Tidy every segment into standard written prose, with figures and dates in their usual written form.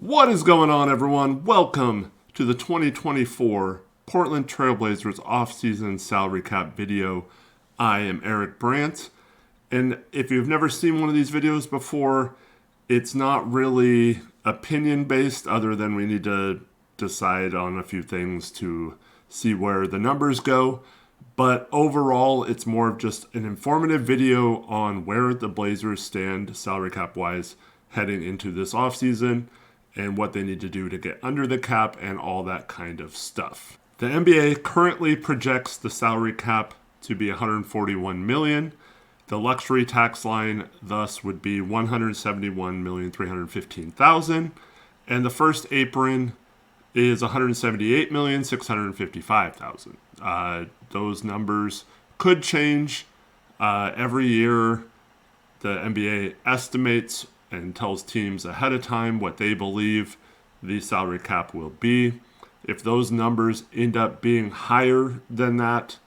What is going on, everyone? Welcome to the 2024 Portland Trailblazers offseason salary cap video. I am Eric Brandt, and if you've never seen one of these videos before, it's not really opinion-based other than we need to decide on a few things to see where the numbers go. But overall, it's more of just an informative video on where the Blazers stand salary cap-wise heading into this offseason and what they need to do to get under the cap and all that kind of stuff. The NBA currently projects the salary cap to be $141 million. The luxury tax line thus would be $171,315,000, and the first apron is $178,655,000. Those numbers could change every year. The NBA estimates and tells teams ahead of time what they believe the salary cap will be. If those numbers end up being higher than that,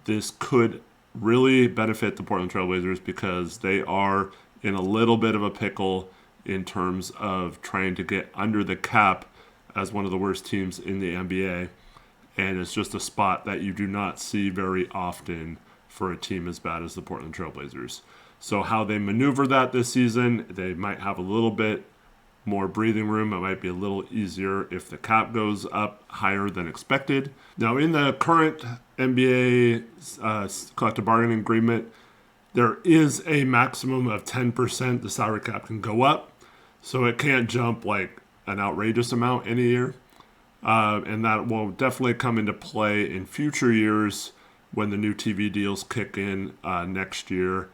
this could really benefit the Portland Trailblazers because they are in a little bit of a pickle in terms of trying to get under the cap as one of the worst teams in the NBA. And it's just a spot that you do not see very often for a team as bad as the Portland Trailblazers. So how they maneuver that this season, they might have a little bit more breathing room. It might be a little easier if the cap goes up higher than expected. Now, in the current NBA collective bargaining agreement, there is a maximum of 10% the salary cap can go up. So it can't jump like an outrageous amount in a year. And that will definitely come into play in future years when the new TV deals kick in next year.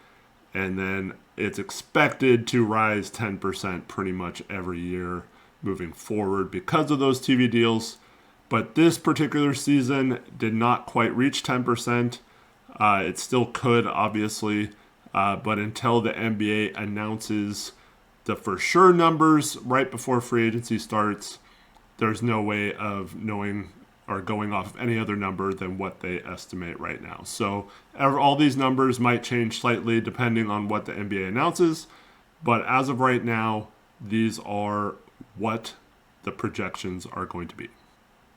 And then it's expected to rise 10% pretty much every year moving forward because of those TV deals. But this particular season did not quite reach 10%. It still could, obviously. But until the NBA announces the for sure numbers right before free agency starts, there's no way of knowing or going off any other number than what they estimate right now. So all these numbers might change slightly depending on what the NBA announces, but as of right now, these are what the projections are going to be.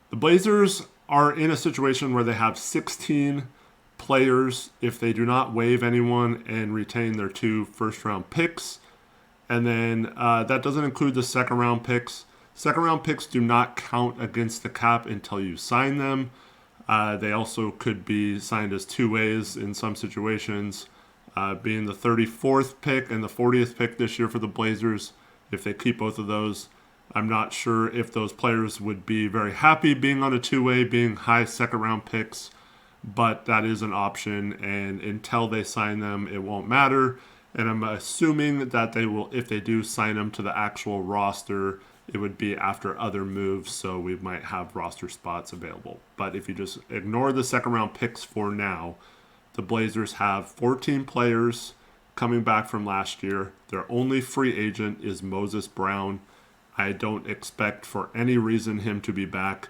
The Blazers are in a situation where they have 16 players if they do not waive anyone and retain their 2 first-round picks. And then that doesn't include the second-round picks. Second-round picks do not count against the cap until you sign them. They also could be signed as two-ways in some situations, being the 34th pick and the 40th pick this year for the Blazers. If they keep both of those, I'm not sure if those players would be very happy being on a two-way, being high second-round picks, but that is an option, and until they sign them, it won't matter. And I'm assuming that they will, if they do sign them to the actual roster, it would be after other moves, so we might have roster spots available. But if you just ignore the second-round picks for now, the Blazers have 14 players coming back from last year. Their only free agent is Moses Brown. I don't expect for any reason him to be back.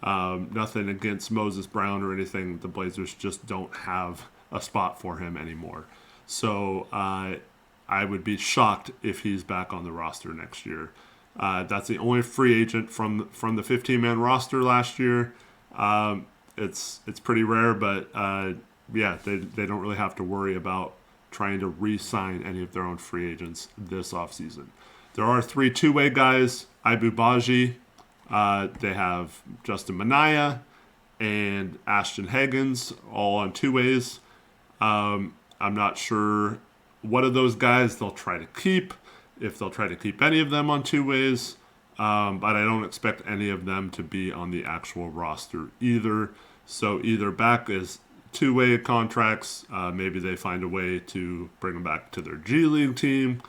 Nothing against Moses Brown or anything. The Blazers just don't have a spot for him anymore. So I would be shocked if he's back on the roster next year. That's the only free agent from the 15-man roster last year. It's pretty rare, but they don't really have to worry about trying to re-sign any of their own free agents this offseason. There are 3 two-way guys, Ibu Baji. They have Justin Minaya and Ashton Higgins, all on two-ways. I'm not sure what of those guys they'll try to keep, if they'll try to keep any of them on two-ways, but I don't expect any of them to be on the actual roster either. So either back as two-way contracts, maybe they find a way to bring them back to their G League team,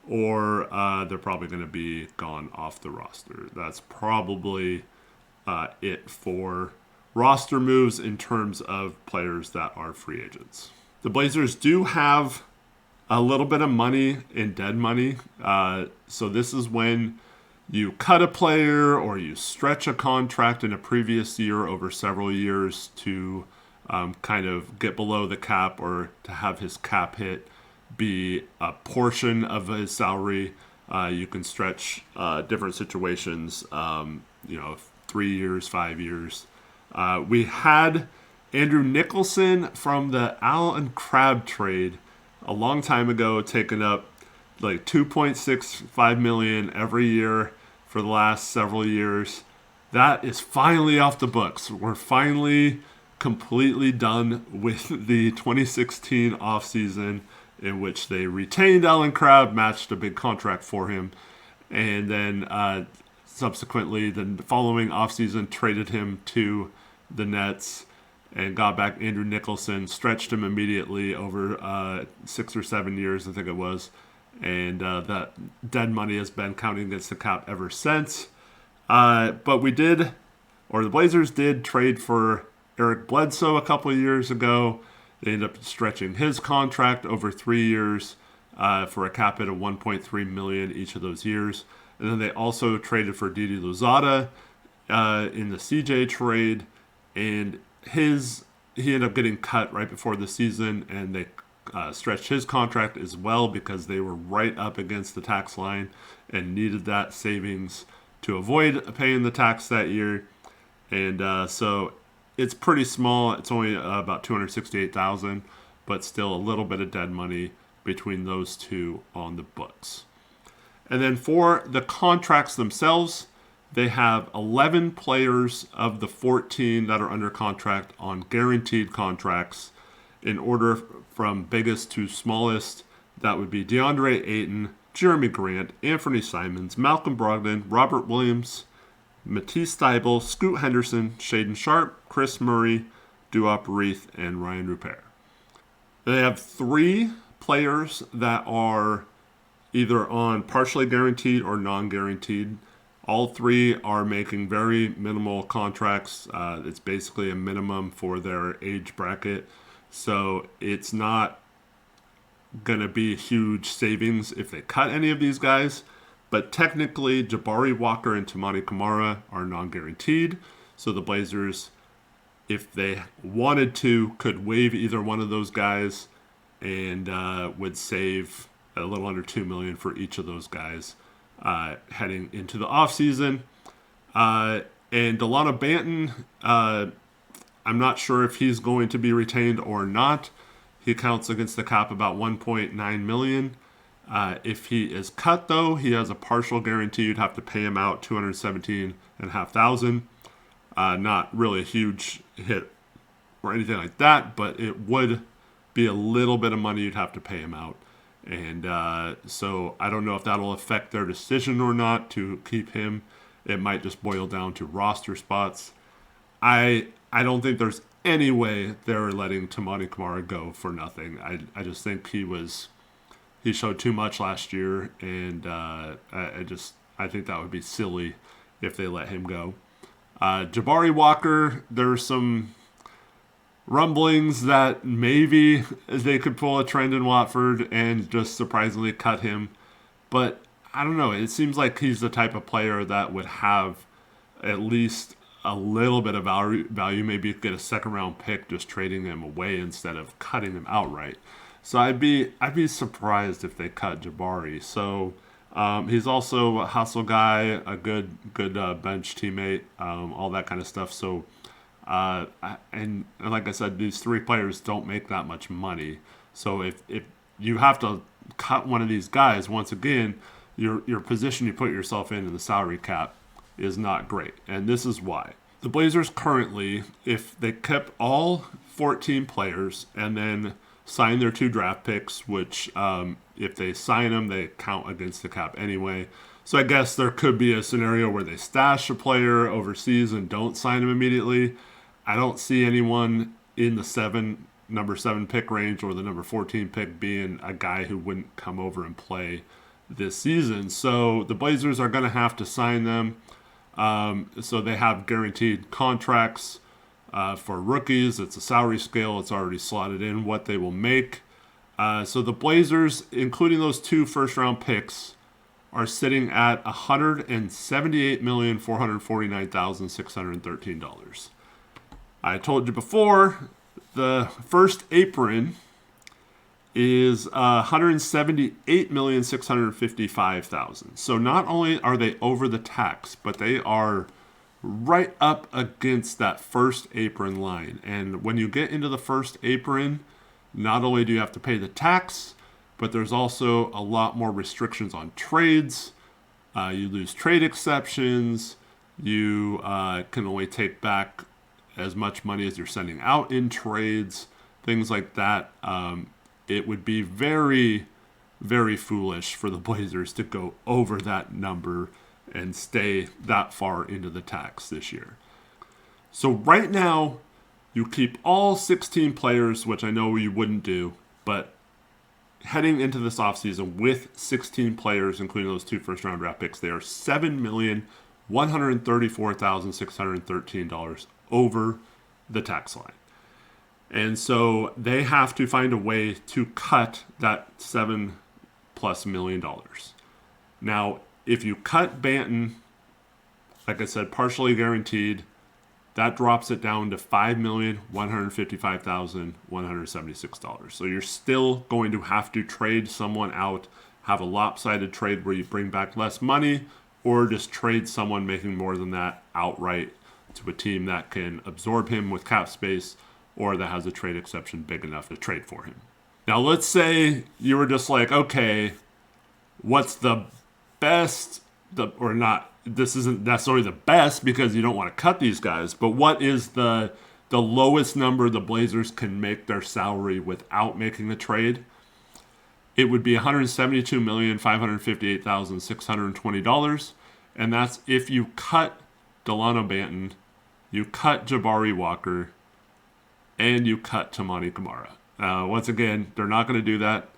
or they're probably going to be gone off the roster. That's probably it for roster moves in terms of players that are free agents. The Blazers do have a little bit of money in dead money. So this is when you cut a player or you stretch a contract in a previous year over several years to kind of get below the cap or to have his cap hit be a portion of his salary You can stretch different situations, 3 years, 5 years. We had Andrew Nicholson from the Allen Crabbe trade a long time ago, taking up like 2.65 million every year for the last several years. That is finally off the books. We're finally completely done with the 2016 offseason, in which they retained Allen Crabbe, matched a big contract for him, and then subsequently, the following offseason, traded him to the Nets and got back Andrew Nicholson, stretched him immediately over 6 or 7 years, I think it was, and that dead money has been counting against the cap ever since. But the Blazers did trade for Eric Bledsoe a couple of years ago. They ended up stretching his contract over 3 years for a cap hit of $1.3 million each of those years. And then they also traded for Didi Louzada in the CJ trade, and he ended up getting cut right before the season, and they stretched his contract as well because they were right up against the tax line and needed that savings to avoid paying the tax that year. And so it's pretty small. It's only about $268,000, but still a little bit of dead money between those two on the books. And then for the contracts themselves, they have 11 players of the 14 that are under contract on guaranteed contracts. In order from biggest to smallest, that would be DeAndre Ayton, Jeremy Grant, Anthony Simons, Malcolm Brogdon, Robert Williams, Matisse Thybulle, Scoot Henderson, Shaedon Sharpe, Chris Murray, Duop Reith, and Ryan Rupert. They have 3 players that are either on partially guaranteed or non-guaranteed. All 3 are making very minimal contracts. It's basically a minimum for their age bracket. So it's not going to be huge savings if they cut any of these guys. But technically, Jabari Walker and Tamani Kamara are non-guaranteed. So the Blazers, if they wanted to, could waive either one of those guys and would save a little under $2 million for each of those guys heading into the offseason. And Delano Banton, I'm not sure if he's going to be retained or not. He counts against the cap about $1.9 million. If he is cut, though, he has a partial guarantee. You'd have to pay him out $217,500. Not really a huge hit or anything like that, but it would be a little bit of money you'd have to pay him out. And so I don't know if that'll affect their decision or not to keep him. It might just boil down to roster spots. I don't think there's any way they're letting Tamani Kamara go for nothing. I just think he showed too much last year, and I think that would be silly if they let him go. Jabari Walker, there's some rumblings that maybe they could pull a trend in Watford and just surprisingly cut him. But I don't know. It seems like he's the type of player that would have at least a little bit of value. Maybe get a second-round pick just trading him away instead of cutting him outright. So I'd be surprised if they cut Jabari. So he's also a hustle guy, a good bench teammate, all that kind of stuff. So and like I said, these 3 players don't make that much money. So if you have to cut one of these guys, once again, your position you put yourself in the salary cap is not great. And this is why. The Blazers currently, if they kept all 14 players and then sign their 2 draft picks, which if they sign them, they count against the cap anyway. So I guess there could be a scenario where they stash a player overseas and don't sign him immediately. I don't see anyone in the number 7 pick range or the number 14 pick being a guy who wouldn't come over and play this season. So the Blazers are going to have to sign them. So they have guaranteed contracts. For rookies, it's a salary scale. It's already slotted in what they will make. So the Blazers, including those 2 first-round picks, are sitting at $178,449,613. I told you before, the first apron is 178,655,000. So not only are they over the tax, but they are right up against that first apron line. And when you get into the first apron, not only do you have to pay the tax, but there's also a lot more restrictions on trades. You lose trade exceptions. You can only take back as much money as you're sending out in trades, things like that. It would be very, very foolish for the Blazers to go over that number and stay that far into the tax this year. So right now, you keep all 16 players, which I know you wouldn't do, but heading into this offseason with 16 players, including those 2 first-round draft picks, they are $7,134,613 over the tax line. And so they have to find a way to cut that $7+ million. Now, if you cut Banton, like I said, partially guaranteed, that drops it down to $5,155,176. So you're still going to have to trade someone out, have a lopsided trade where you bring back less money, or just trade someone making more than that outright to a team that can absorb him with cap space or that has a trade exception big enough to trade for him. Now, let's say you were just like, okay, what's the best, or not, this isn't necessarily the best because you don't want to cut these guys, but what is the lowest number the Blazers can make their salary without making a trade? It would be $172,558,620, and that's if you cut Delano Banton, you cut Jabari Walker, and you cut Toumani Camara. Once again, they're not going to do that.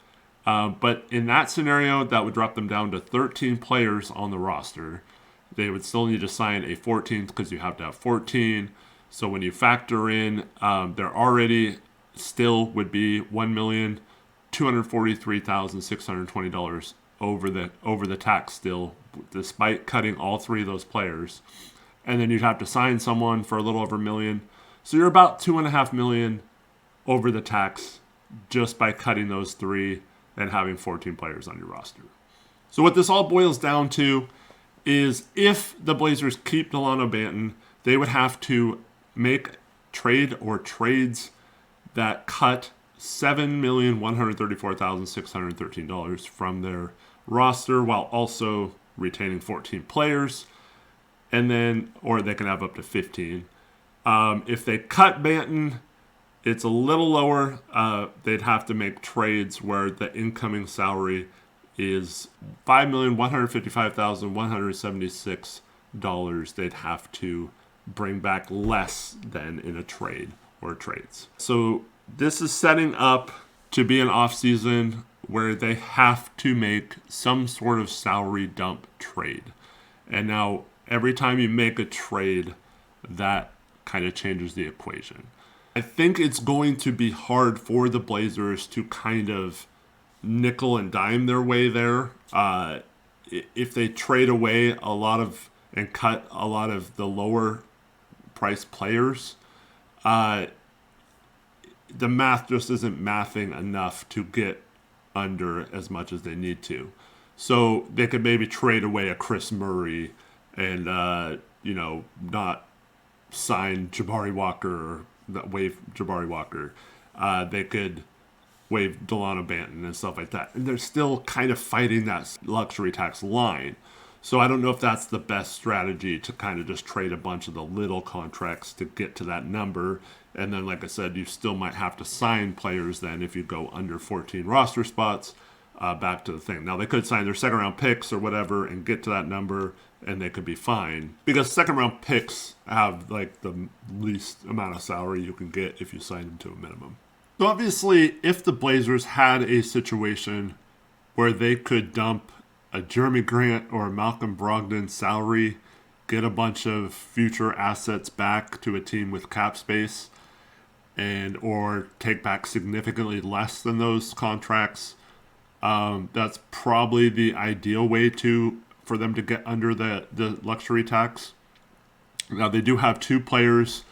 But in that scenario, that would drop them down to 13 players on the roster. They would still need to sign a 14th because you have to have 14. So when you factor in, there already still would be $1,243,620 over the tax still, despite cutting all 3 of those players. And then you'd have to sign someone for a little over $1 million. So you're about $2.5 million over the tax just by cutting those 3 and having 14 players on your roster. So what this all boils down to is if the Blazers keep Delano Banton, they would have to make trade or trades that cut $7,134,613 from their roster while also retaining 14 players, and then, or they can have up to 15. If they cut Banton, it's a little lower. They'd have to make trades where the incoming salary is $5,155,176. They'd have to bring back less than in a trade or trades. So this is setting up to be an offseason where they have to make some sort of salary dump trade. And now every time you make a trade, that kind of changes the equation. I think it's going to be hard for the Blazers to kind of nickel and dime their way there. If they trade away a lot of and cut a lot of the lower price players, the math just isn't mathing enough to get under as much as they need to. So they could maybe trade away a Chris Murray and not sign Jabari Walker or waive Jabari Walker. They could waive Delano Banton and stuff like that. And they're still kind of fighting that luxury tax line. So I don't know if that's the best strategy to kind of just trade a bunch of the little contracts to get to that number. And then, like I said, you still might have to sign players then if you go under 14 roster spots back to the thing. Now, they could sign their second-round picks or whatever and get to that number, and they could be fine. Because second-round picks have, like, the least amount of salary you can get if you sign them to a minimum. So, obviously, if the Blazers had a situation where they could dump a Jeremy Grant or a Malcolm Brogdon salary, get a bunch of future assets back to a team with cap space, and or take back significantly less than those contracts, that's probably the ideal way for them to get under the luxury tax. Now, they do have 2 players,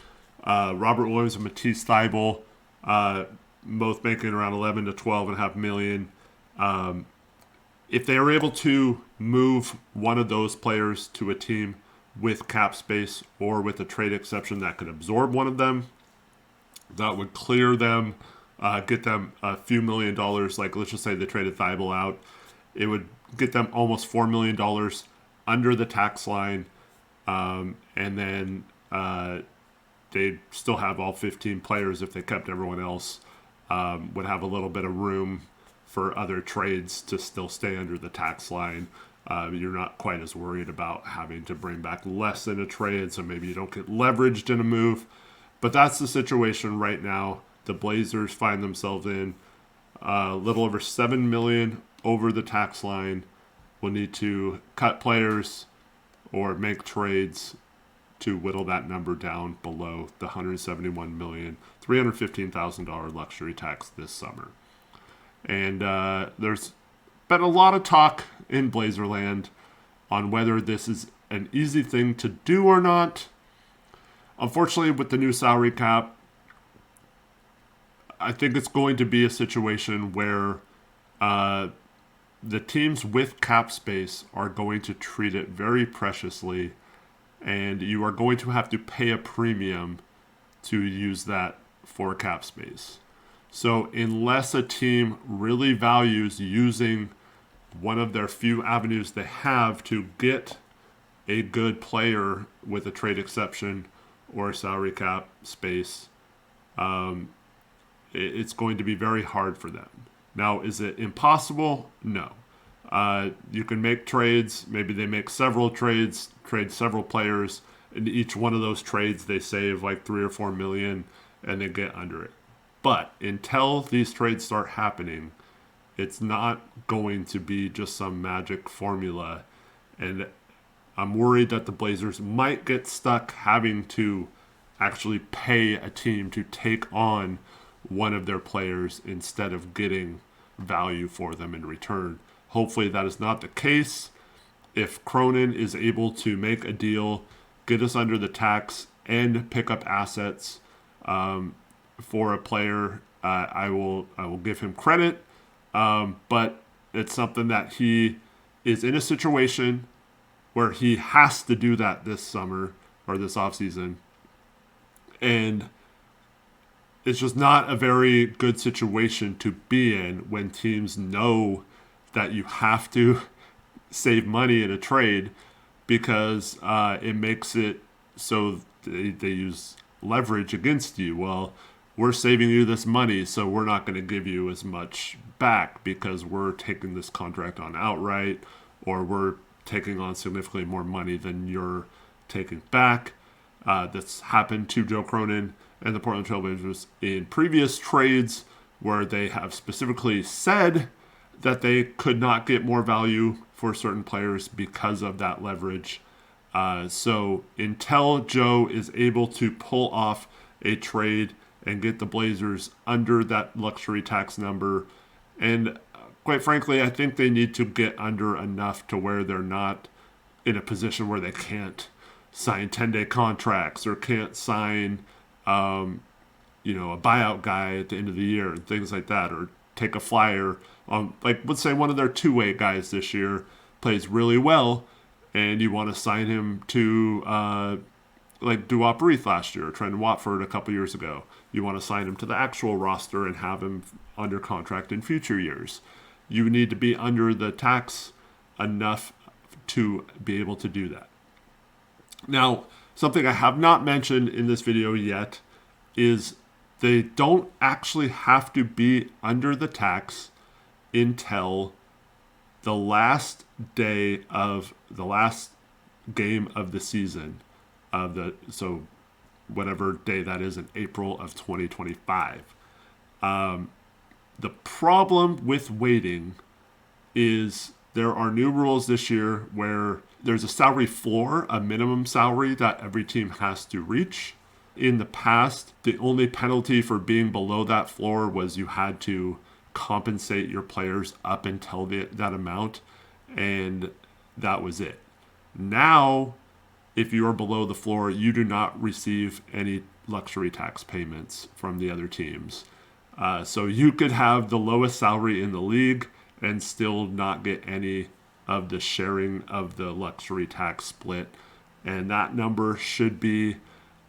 Robert Williams and Matisse Thybulle. both making around 11 to 12.5 million. If they are able to move one of those players to a team with cap space or with a trade exception that could absorb one of them, that would clear them, get them a few $1,000,000. Like, let's just say they traded Thibault out. It would get them almost $4 million under the tax line. And then they'd still have all 15 players if they kept everyone else. Would have a little bit of room for other trades to still stay under the tax line. You're not quite as worried about having to bring back less in a trade, so maybe you don't get leveraged in a move. But that's the situation right now. The Blazers find themselves in a little over $7 million over the tax line. Will need to cut players or make trades to whittle that number down below the $171,315,000 luxury tax this summer. And there's been a lot of talk in Blazerland on whether this is an easy thing to do or not. Unfortunately, with the new salary cap, I think it's going to be a situation where the teams with cap space are going to treat it very preciously, and you are going to have to pay a premium to use that for cap space. So unless a team really values using one of their few avenues they have to get a good player with a trade exception or a salary cap space, it's going to be very hard for them. Now, is it impossible? No. You can make trades. Maybe they make several trades, trade several players. In each one of those trades, they save like 3 or 4 million and they get under it. But until these trades start happening, it's not going to be just some magic formula. And I'm worried that the Blazers might get stuck having to actually pay a team to take on one of their players instead of getting value for them in return. Hopefully that is not the case. If Cronin is able to make a deal, get us under the tax, and pick up assets for a player, I will give him credit. But it's something that he is in a situation where he has to do that this summer or this offseason. And it's just not a very good situation to be in when teams know that you have to save money in a trade because it makes it so they use leverage against you. Well, we're saving you this money, so we're not going to give you as much back because we're taking this contract on outright, or we're taking on significantly more money than you're taking back. That's happened to Joe Cronin and the Portland Trailblazers in previous trades where they have specifically said that they could not get more value for certain players because of that leverage. So until Joe is able to pull off a trade and get the Blazers under that luxury tax number, and quite frankly, I think they need to get under enough to where they're not in a position where they can't sign 10-day contracts or can't sign a buyout guy at the end of the year and things like that, or take a flyer on, like, let's say one of their two-way guys this year plays really well and you want to sign him to like Duop Reith last year, or Trent Watford a couple years ago. You want to sign him to the actual roster and have him under contract in future years. You need to be under the tax enough to be able to do that. Now, something I have not mentioned in this video yet is they don't actually have to be under the tax until the last day of the last game of the season, so whatever day that is in April of 2025. The problem with waiting is there are new rules this year where there's a salary floor, a minimum salary that every team has to reach. In the past, the only penalty for being below that floor was you had to compensate your players up until that amount, and that was it. Now, if you are below the floor, you do not receive any luxury tax payments from the other teams. So you could have the lowest salary in the league and still not get any of the sharing of the luxury tax split. And that number should be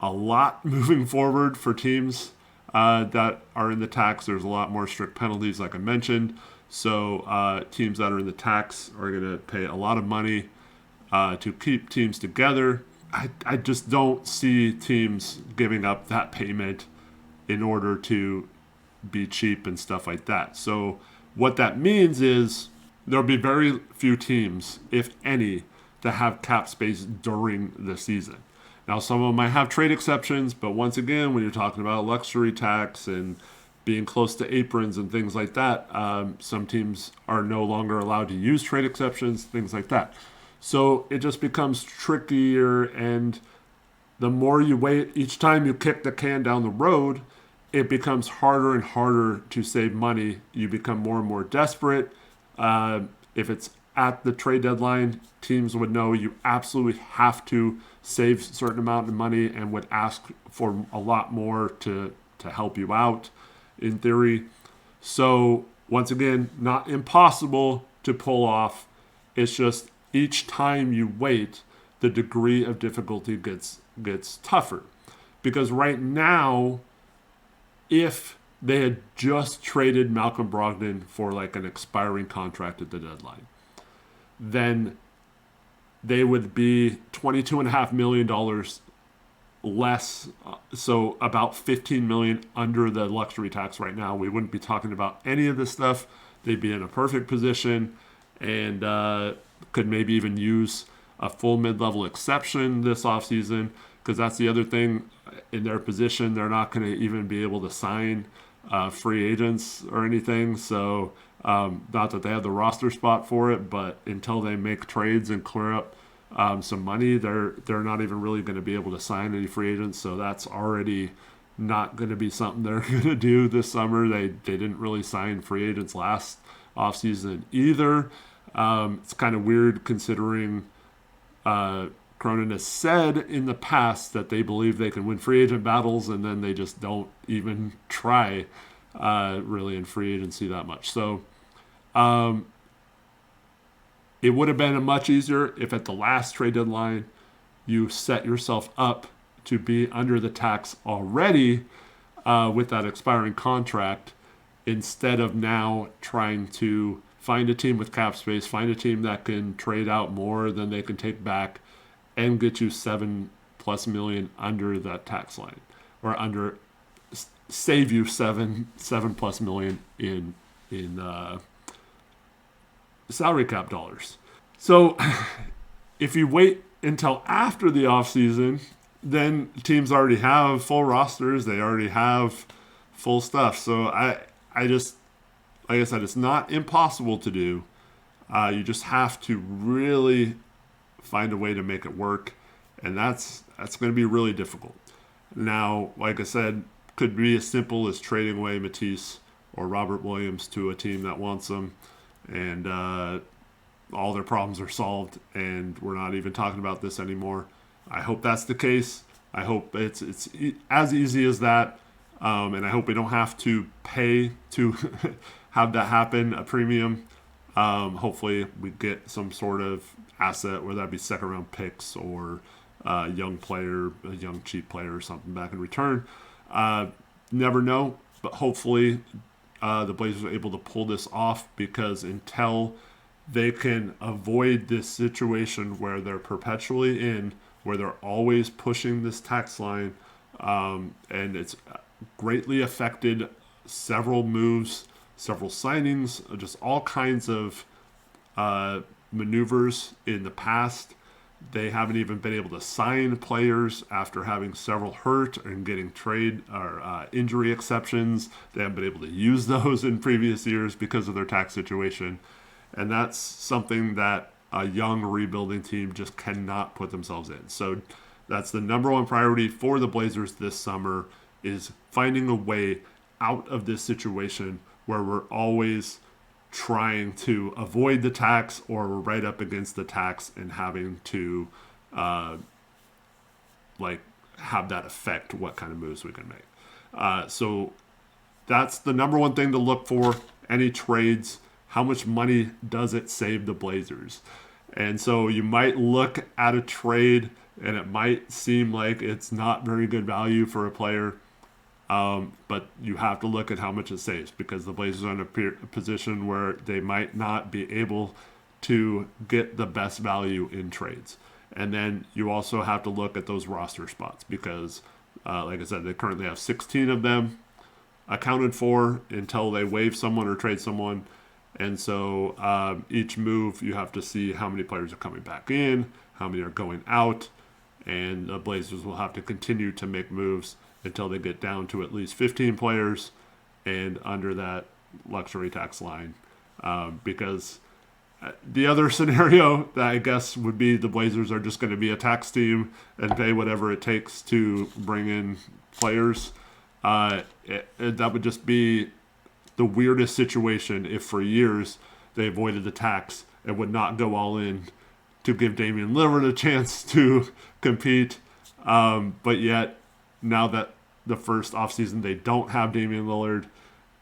a lot moving forward for teams that are in the tax. There's a lot more strict penalties, like I mentioned. So teams that are in the tax are going to pay a lot of money to keep teams together. I just don't see teams giving up that payment in order to be cheap and stuff like that. So what that means is there'll be very few teams, if any, that have cap space during the season. Now, some of them might have trade exceptions, but once again, when you're talking about luxury tax and being close to aprons and things like that, some teams are no longer allowed to use trade exceptions, things like that. So it just becomes trickier, and the more you wait, each time you kick the can down the road, it becomes harder and harder to save money. You become more and more desperate. If it's at the trade deadline, teams would know you absolutely have to save a certain amount of money and would ask for a lot more to help you out, in theory. So once again, not impossible to pull off. It's just each time you wait, the degree of difficulty gets tougher. Because right now, if they had just traded Malcolm Brogdon for like an expiring contract at the deadline, then they would be $22.5 million less, so about $15 million under the luxury tax right now. We wouldn't be talking about any of this stuff. They'd be in a perfect position and could maybe even use a full mid-level exception this offseason, because that's the other thing. In their position, they're not going to even be able to sign free agents or anything. So not that they have the roster spot for it, but until they make trades and clear up some money, they're not even really going to be able to sign any free agents. So that's already not going to be something they're going to do this summer. They didn't really sign free agents last offseason either. It's kind of weird considering Cronin has said in the past that they believe they can win free agent battles, and then they just don't even try really in free agency that much. So it would have been a much easier if at the last trade deadline you set yourself up to be under the tax already with that expiring contract, instead of now trying to find a team with cap space, find a team that can trade out more than they can take back, and get you $7+ million under that tax line, or save you $7+ million in salary cap dollars. So if you wait until after the offseason, then teams already have full rosters. They already have full stuff. So I just, like I said, it's not impossible to do. You just have to really find a way to make it work, and that's going to be really difficult. Now, like I said, could be as simple as trading away Matisse or Robert Williams to a team that wants them, and all their problems are solved, and we're not even talking about this anymore. I hope that's the case. I hope it's as easy as that, and I hope we don't have to pay to have that happen, a premium. Hopefully we get some sort of asset, whether that be second round picks or a young player, a young cheap player or something back in return. Never know, but hopefully the Blazers are able to pull this off, because until they can avoid this situation where they're perpetually in, where they're always pushing this tax line, and it's greatly affected several moves, several signings, just all kinds of maneuvers in the past. They haven't even been able to sign players after having several hurt and getting trade or injury exceptions. They haven't been able to use those in previous years because of their tax situation. And that's something that a young rebuilding team just cannot put themselves in. So that's the number one priority for the Blazers this summer, is finding a way out of this situation where we're always trying to avoid the tax, or we're right up against the tax and having to have that affect what kind of moves we can make. So that's the number one thing to look for. Any trades, how much money does it save the Blazers? And so you might look at a trade and it might seem like it's not very good value for a player. But you have to look at how much it saves, because the Blazers are in a position where they might not be able to get the best value in trades. And then you also have to look at those roster spots, because, like I said, they currently have 16 of them accounted for until they waive someone or trade someone. And so each move, you have to see how many players are coming back in, how many are going out, and the Blazers will have to continue to make moves until they get down to at least 15 players and under that luxury tax line. Because the other scenario that I guess would be the Blazers are just going to be a tax team and pay whatever it takes to bring in players. That would just be the weirdest situation if for years they avoided the tax and would not go all in to give Damian Lillard a chance to compete. But yet, now that the first offseason they don't have Damian Lillard,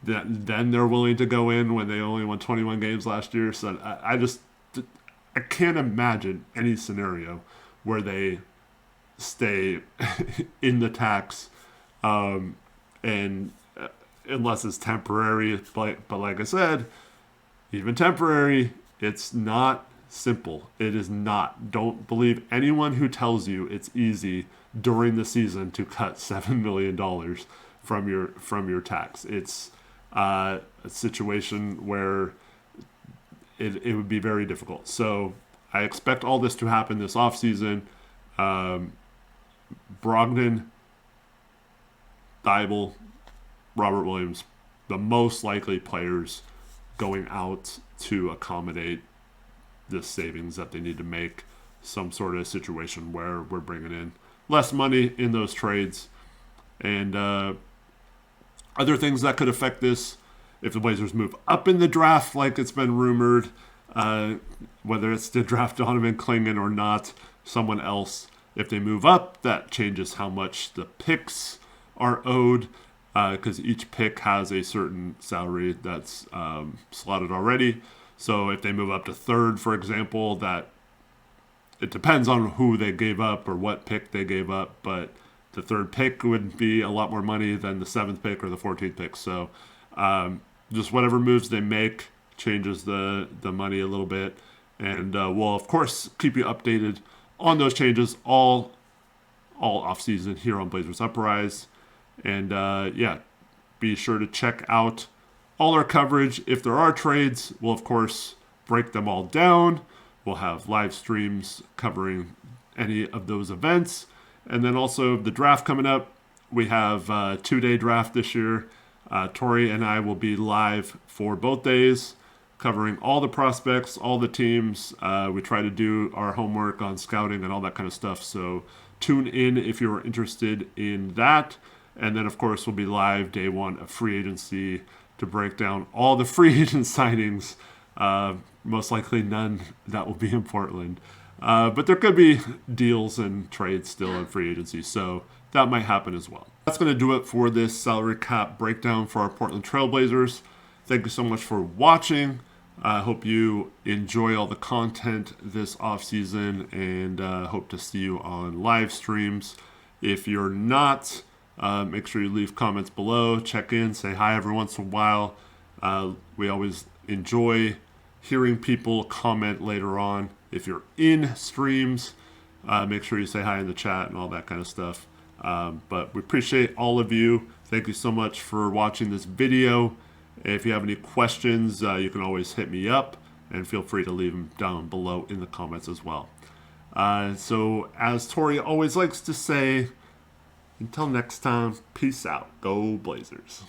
then they're willing to go in when they only won 21 games last year. So I can't imagine any scenario where they stay in the tax, and unless it's temporary. But like I said, even temporary, it's not simple. It is not. Don't believe anyone who tells you it's easy during the season to cut $7 million from your tax. It's a situation where it would be very difficult. So I expect all this to happen this offseason. Brogdon, Thibault, Robert Williams, the most likely players going out to accommodate the savings that they need to make. Some sort of situation where we're bringing in less money in those trades. And other things that could affect this, if the Blazers move up in the draft like it's been rumored, whether it's to draft Donovan Clingan or not, someone else, if they move up, that changes how much the picks are owed, because each pick has a certain salary that's slotted already. So if they move up to third, for example, that it depends on who they gave up or what pick they gave up, but the third pick would be a lot more money than the 7th pick or the 14th pick. So just whatever moves they make changes the money a little bit. And we'll, of course, keep you updated on those changes all offseason here on Blazers Uprise. And be sure to check out all our coverage. If there are trades, we'll, of course, break them all down. We'll have live streams covering any of those events. And then also the draft coming up. We have a 2-day draft this year. Tori and I will be live for both days, covering all the prospects, all the teams. We try to do our homework on scouting and all that kind of stuff. So tune in if you're interested in that. And then, of course, we'll be live day one of free agency to break down all the free agent signings. Most likely none that will be in Portland. But there could be deals and trades still in free agency, so that might happen as well. That's going to do it for this salary cap breakdown for our Portland Trailblazers. Thank you so much for watching. I hope you enjoy all the content this offseason, and hope to see you on live streams. If you're not, make sure you leave comments below, check in, say hi every once in a while. We always enjoy hearing people comment later on. If you're in streams, make sure you say hi in the chat and all that kind of stuff. But we appreciate all of you. Thank you so much for watching this video. If you have any questions, you can always hit me up, and feel free to leave them down below in the comments as well. So as Tori always likes to say, until next time, peace out. Go Blazers.